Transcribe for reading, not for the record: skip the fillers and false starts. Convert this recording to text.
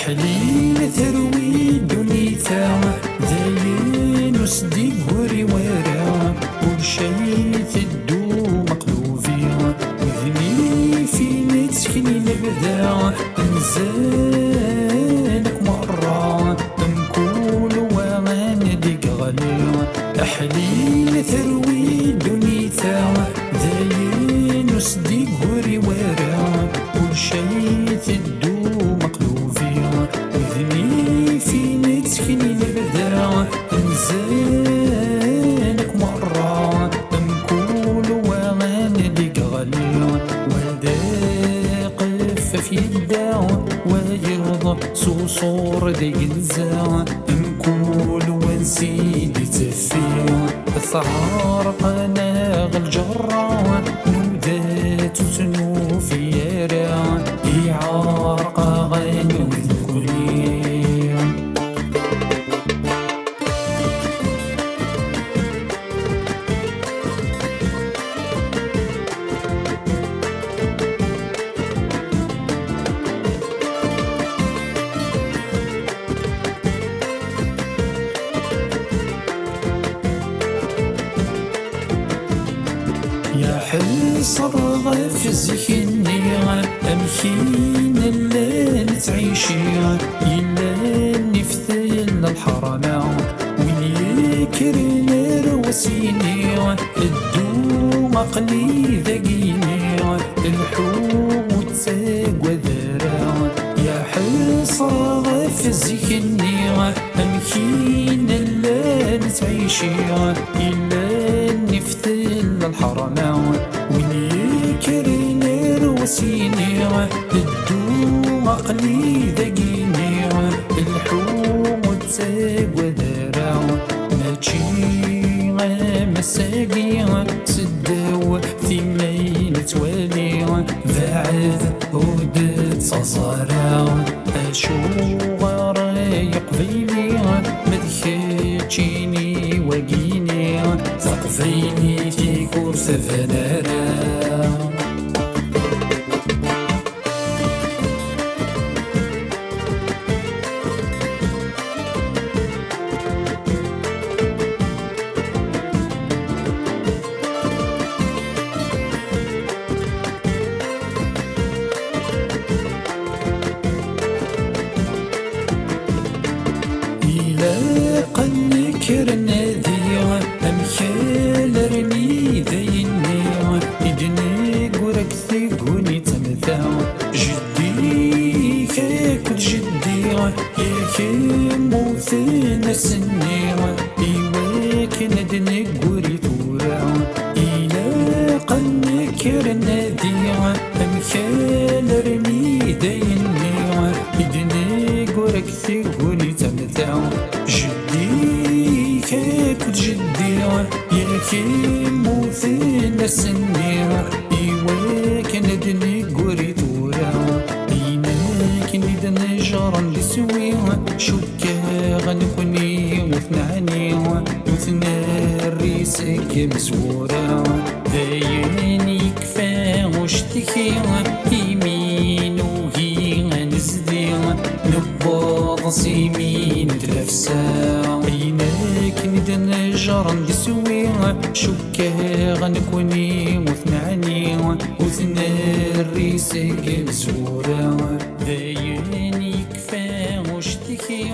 أحليل ثروي دنيتا داين وسدي قوري ورا كل شي تدو مقلوبي وذني في نتسكني لبدا نزالك مرة نقول وانا ديك غالي أحليل ثروي دنيتا داين وسدي قوري ورا كل شي تدو وذني في نتسكني لبدا نزالك مرة نقول وانا ديك غالي والداق في يدا ويرضى صوصور ديك نزا نقول ونسيدي تفيا ثار قناغ الجرة نودات وتنو في يارا يعارق غنو يا حصر غف زكني أمكين اللي تعيشي إلا نفتل الحرام وين يكرن روسيني الدو مقلي ذقيني الحوت ساق ذرا يا حصر غف زكني أمكين اللي تعيشي إلا نفتل الحرام وين يكرن روسيني الدو مقلي ذقيني الحوم تساق وذرا ماشي مساقي سداو ثمين توالي بعد ودت صزارا اشو غراي قبيلي مدخلتيني وقيني ثقفيني في كورس فنارا كرنا ذيا أمثال رمي ذيني إدني قرك ثقوني تمثا جدي كاكل جدي ياكي موثنا سني إيواك ندني قوري ثورا إلا قن كرنا ذيا أمثال رمي ذيني إدني قرك ثقوني تمثا جدي كاكل جدي ياكي موثنا سني إيواك ندني قوري ثورا إيناك ندني جارا لسوي شكا غنكوني وثناني وثنا الريسك مسورا ذاين يكفى واشتكي يمين وهي غنزدي نبض سيمين تلفسا عيناك ندن جارا لسوي شكا غنكوني وثناني وثنا الريسك مسورا ذاين يكفى واشتكي